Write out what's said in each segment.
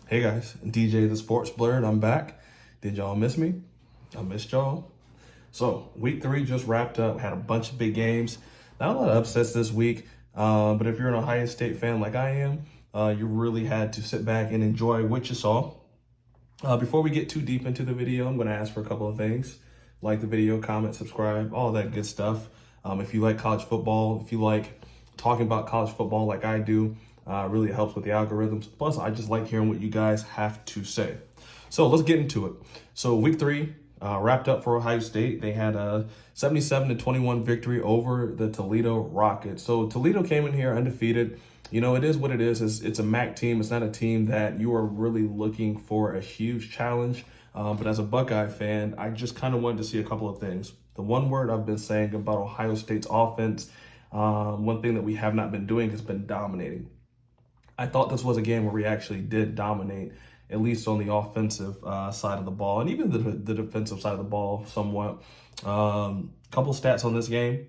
Hey guys, DJ the Sports Blurred, I'm back. Did y'all miss me? I missed y'all. So week 3 just wrapped up, had a bunch of big games. Not a lot of upsets this week, but if you're an Ohio State fan like I am, you really had to sit back and enjoy what you saw. Before we get too deep into the video, I'm gonna ask for a couple of things. Like the video, comment, subscribe, all that good stuff. If you like college football, if you like talking about college football like I do, really helps with the algorithms. Plus, I just like hearing what you guys have to say. So let's get into it. So week 3 wrapped up for Ohio State. They had a 77-21 victory over the Toledo Rockets. So Toledo came in here undefeated. You know, it is what it is. It's a MAC team. It's not a team that you are really looking for a huge challenge. But as a Buckeye fan, I just kind of wanted to see a couple of things. The one word I've been saying about Ohio State's offense, one thing that we have not been doing has been dominating. I thought this was a game where we actually did dominate, at least on the offensive side of the ball, and even the defensive side of the ball somewhat. Couple stats on this game.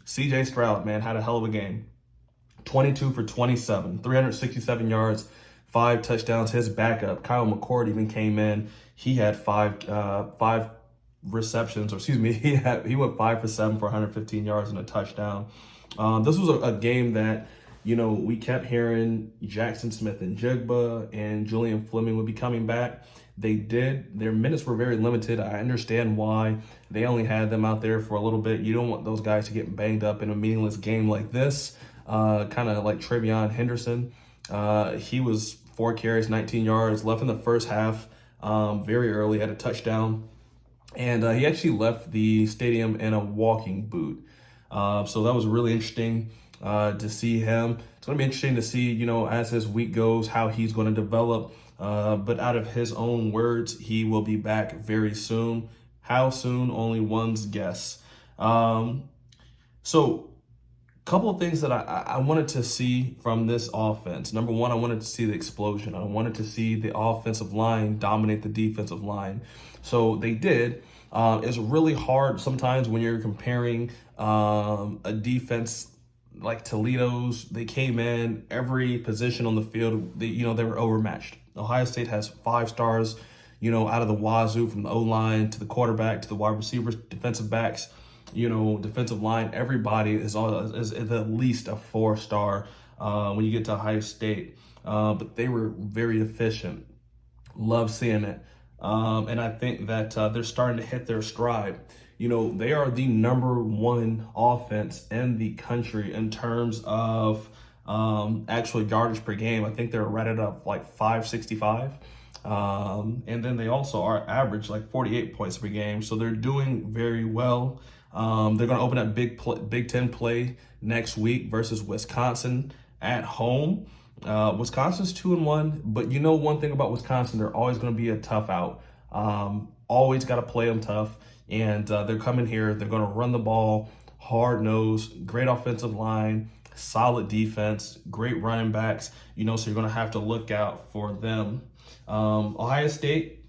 CJ Stroud, man, had a hell of a game. 22 for 27, 367 yards, 5 touchdowns. His backup, Kyle McCord, even came in. He had five receptions, or excuse me, he went 5 for 7 for 115 yards and a touchdown. This was a game that, you know, we kept hearing Jackson Smith and Jigba and Julian Fleming would be coming back. They did. Their minutes were very limited. I understand why. They only had them out there for a little bit. You don't want those guys to get banged up in a meaningless game like this. Kind of like Travion Henderson. He was 4 carries, 19 yards, left in the first half very early, had a touchdown. And he actually left the stadium in a walking boot. So that was really interesting to see him. It's going to be interesting to see, you know, as this week goes, how he's going to develop. But out of his own words, he will be back very soon. How soon? Only one's guess. So couple of things that I wanted to see from this offense. Number one, I wanted to see the explosion. I wanted to see the offensive line dominate the defensive line. So they did. It's really hard sometimes when you're comparing a defense like Toledo's. They came in every position on the field. They were overmatched. Ohio State has 5 stars, you know, out of the wazoo, from the O-line to the quarterback to the wide receivers, defensive backs, you know, defensive line. Everybody is at least a 4-star when you get to Ohio State. But they were very efficient. Love seeing it. And I think that they're starting to hit their stride. You know, they are the #1 offense in the country in terms of actual yardage per game. I think they're rated up like 565. And then they also are average like 48 points per game. So they're doing very well. They're going to open up Big Ten play next week versus Wisconsin at home. Wisconsin's 2-1, but you know one thing about Wisconsin, they're always going to be a tough out. Always got to play them tough, and they're coming here. They're going to run the ball, hard nose, great offensive line, solid defense, great running backs. You know, so you're going to have to look out for them. Ohio State,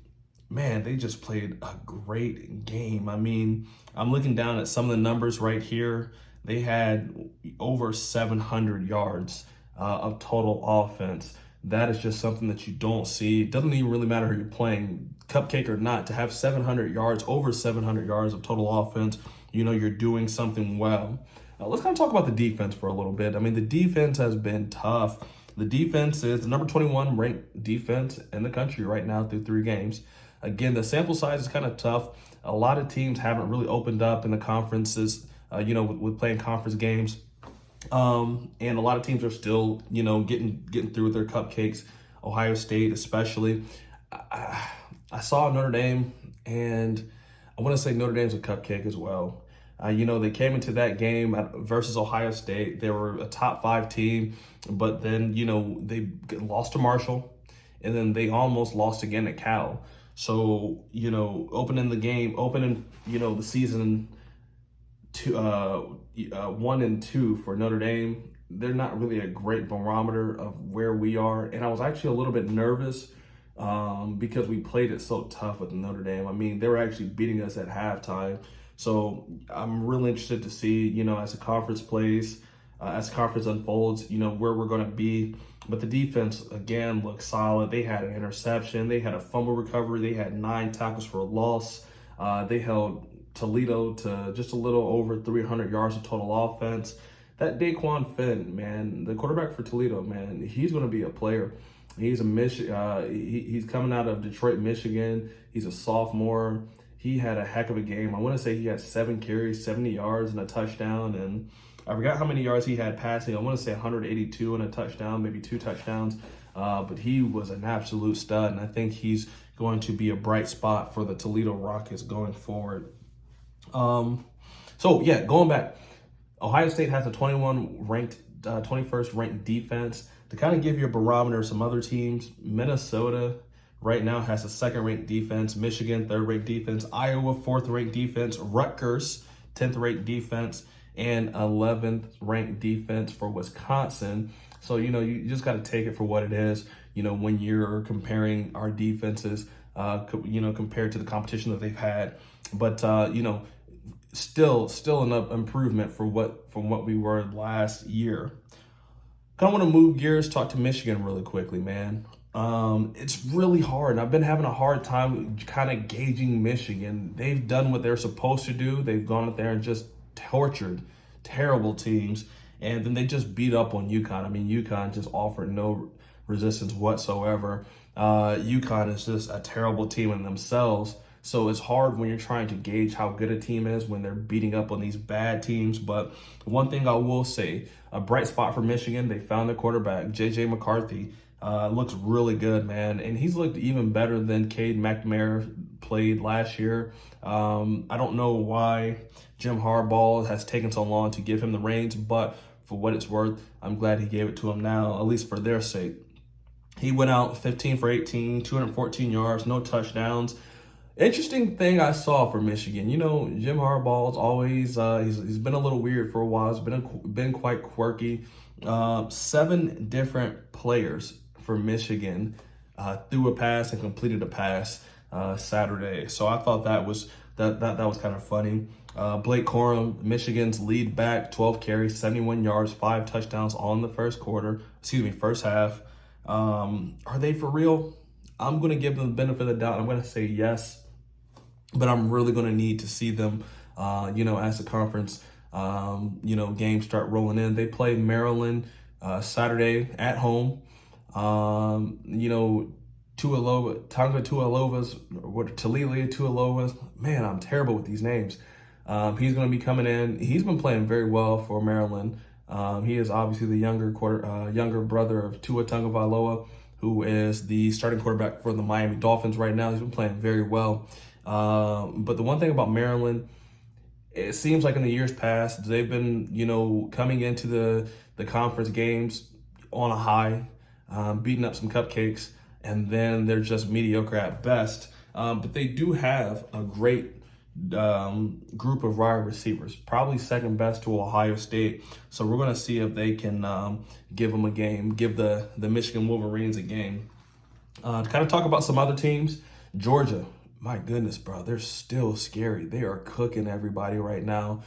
man, they just played a great game. I mean, I'm looking down at some of the numbers right here. They had over 700 yards of total offense. That is just something that you don't see. It doesn't even really matter who you're playing, cupcake or not, to have 700 yards, over 700 yards of total offense. You know, you're doing something well. Let's kind of talk about the defense for a little bit. I mean, the defense has been tough. The defense is the number 21 ranked defense in the country right now through 3 games. Again, the sample size is kind of tough. A lot of teams haven't really opened up in the conferences, you know, with playing conference games. And a lot of teams are still, you know, getting through with their cupcakes. Ohio State especially. I saw Notre Dame, and I want to say Notre Dame's a cupcake as well. You know, they came into that game versus Ohio State. They were a top 5 team, but then, you know, they lost to Marshall, and then they almost lost again at Cal. So, you know, opening, you know, the season to 1 and 2 for Notre Dame, they're not really a great barometer of where we are. And I was actually a little bit nervous because we played it so tough with Notre Dame. I mean, they were actually beating us at halftime. So I'm really interested to see, you know, as the conference plays, as the conference unfolds, you know, where we're going to be. But the defense, again, looked solid. They had an interception. They had a fumble recovery. They had 9 tackles for a loss. They held Toledo to just a little over 300 yards of total offense. That Daquan Finn, man, the quarterback for Toledo, man, he's going to be a player. He's he's coming out of Detroit, Michigan. He's a sophomore. He had a heck of a game. I want to say he had 7 carries, 70 yards, and a touchdown. And I forgot how many yards he had passing. I want to say 182 and a touchdown, maybe 2 touchdowns. But he was an absolute stud, and I think he's going to be a bright spot for the Toledo Rockets going forward. So yeah, going back, Ohio State has a 21st ranked defense. To kind of give you a barometer of some other teams, Minnesota right now has a 2nd ranked defense, Michigan 3rd ranked defense, Iowa 4th ranked defense, Rutgers 10th ranked defense, and 11th ranked defense for Wisconsin. So, you just got to take it for what it is, when you're comparing our defenses, compared to the competition that they've had. But, still an improvement from what we were last year. Kind of want to move gears, talk to Michigan really quickly, man. It's really hard. I've been having a hard time kind of gauging Michigan. They've done what they're supposed to do. They've gone out there and just tortured terrible teams, and then they just beat up on UConn. I mean, UConn just offered no resistance whatsoever. UConn is just a terrible team in themselves. So it's hard when you're trying to gauge how good a team is when they're beating up on these bad teams. But one thing I will say, a bright spot for Michigan, they found their quarterback, J.J. McCarthy. Looks really good, man. And he's looked even better than Cade McNamara played last year. I don't know why Jim Harbaugh has taken so long to give him the reins, but for what it's worth, I'm glad he gave it to him now, at least for their sake. He went out 15 for 18, 214 yards, no touchdowns. Interesting thing I saw for Michigan, Jim Harbaugh's always, he's been a little weird for a while. He's been quite quirky. 7 different players for Michigan threw a pass and completed a pass Saturday. So I thought that was kind of funny. Blake Corum, Michigan's lead back, 12 carries, 71 yards, 5 touchdowns on the first half. Are they for real? I'm going to give them the benefit of the doubt. I'm going to say yes. But I'm really going to need to see them, as the conference, games start rolling in. They play Maryland Saturday at home. Tonga Tuilova's, Talili Tuilova's. Man, I'm terrible with these names. He's going to be coming in. He's been playing very well for Maryland. He is obviously the younger brother of Tua Tagovailoa, who is the starting quarterback for the Miami Dolphins right now. He's been playing very well. But the one thing about Maryland, it seems like in the years past, they've been, coming into the conference games on a high, beating up some cupcakes, and then they're just mediocre at best. But they do have a great group of wide receivers, probably second best to Ohio State. So we're going to see if they can give them a game, give the Michigan Wolverines a game. To kind of talk about some other teams, Georgia. My goodness, bro, they're still scary. They are cooking everybody right now.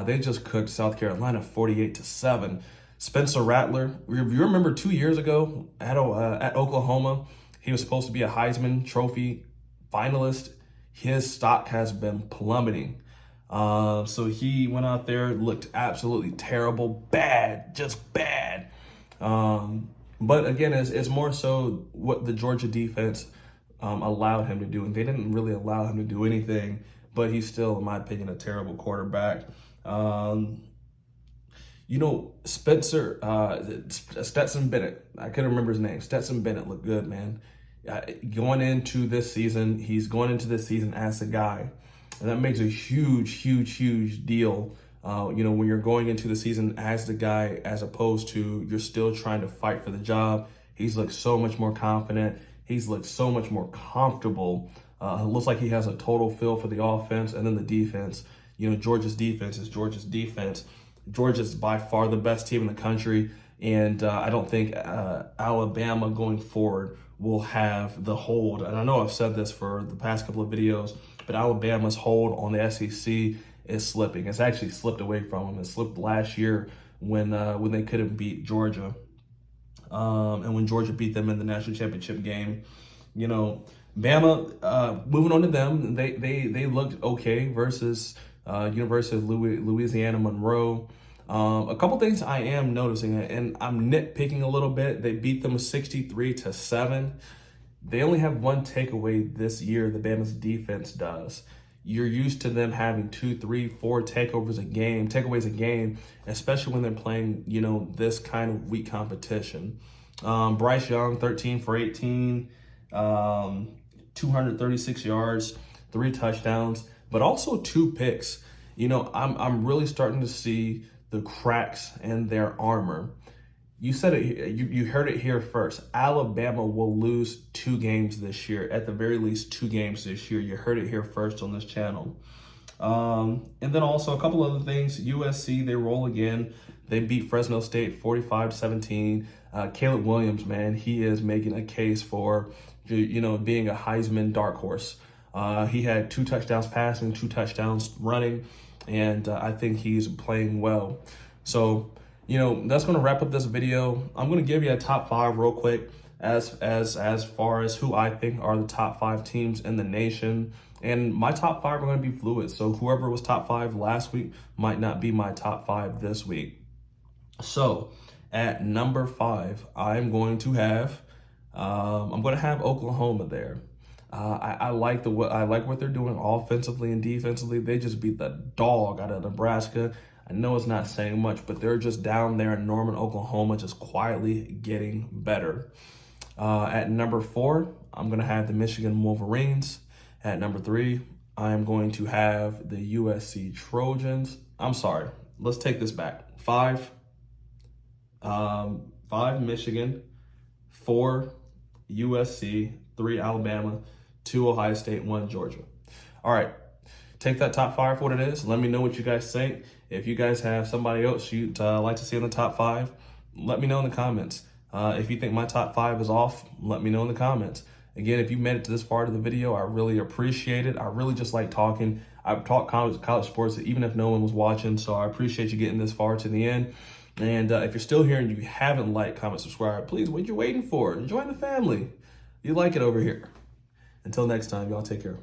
They just cooked South Carolina 48-7. Spencer Rattler, if you remember 2 years ago at Oklahoma, he was supposed to be a Heisman Trophy finalist. His stock has been plummeting. So he went out there, looked absolutely terrible, bad, just bad. But again, it's more so what the Georgia defense allowed him to do. And they didn't really allow him to do anything, but he's still, in my opinion, a terrible quarterback. Stetson Bennett, I couldn't remember his name. Stetson Bennett looked good, man. He's going into this season as a guy. And that makes a huge deal. When you're going into the season as the guy, as opposed to you're still trying to fight for the job. He's looked so much more confident. He's looked so much more comfortable. It looks like he has a total feel for the offense and then the defense. Georgia's defense is Georgia's defense. Georgia's by far the best team in the country. And I don't think Alabama going forward will have the hold. And I know I've said this for the past couple of videos, but Alabama's hold on the SEC is slipping. It's actually slipped away from them. It slipped last year when they couldn't beat Georgia. And when Georgia beat them in the national championship game, you know, Bama, moving on to them, they looked okay versus University of Louisiana Monroe. A couple things I am noticing, and I'm nitpicking a little bit. They beat them 63-7. They only have one takeaway this year. The Bama's defense does. You're used to them having 2, 3, 4 takeaways a game, especially when they're playing, this kind of weak competition. Bryce Young, 13 for 18, 236 yards, 3 touchdowns, but also 2 picks. I'm really starting to see the cracks in their armor. You said it. You heard it here first. Alabama will lose 2 games this year, at the very least 2 games this year. You heard it here first on this channel. And then also a couple other things. USC, they roll again. They beat Fresno State 45-17. Caleb Williams, man, he is making a case for, being a Heisman dark horse. He had 2 touchdowns passing, 2 touchdowns running, and I think he's playing well. So, that's going to wrap up this video. I'm going to give you a top 5 real quick as far as who I think are the top 5 teams in the nation. And my top 5 are going to be fluid. So whoever was top 5 last week might not be my top 5 this week. So at number 5, I'm going to have Oklahoma there. I like what they're doing offensively and defensively. They just beat the dog out of Nebraska. I know it's not saying much, but they're just down there in Norman, Oklahoma, just quietly getting better. At number 4, I'm going to have the Michigan Wolverines. At number 3, I'm going to have the USC Trojans. I'm sorry. Let's take this back. 5 Michigan, 4 USC, 3 Alabama, 2 Ohio State, 1 Georgia. All right. Take that top 5 for what it is. Let me know what you guys think. If you guys have somebody else you'd like to see in the top 5, let me know in the comments. If you think my top 5 is off, let me know in the comments. Again, if you made it to this part of the video, I really appreciate it. I really just like talking. I've talked college sports even if no one was watching, so I appreciate you getting this far to the end. And if you're still here and you haven't liked, comment, subscribe, please, what you waiting for? Join the family. You like it over here. Until next time, y'all take care.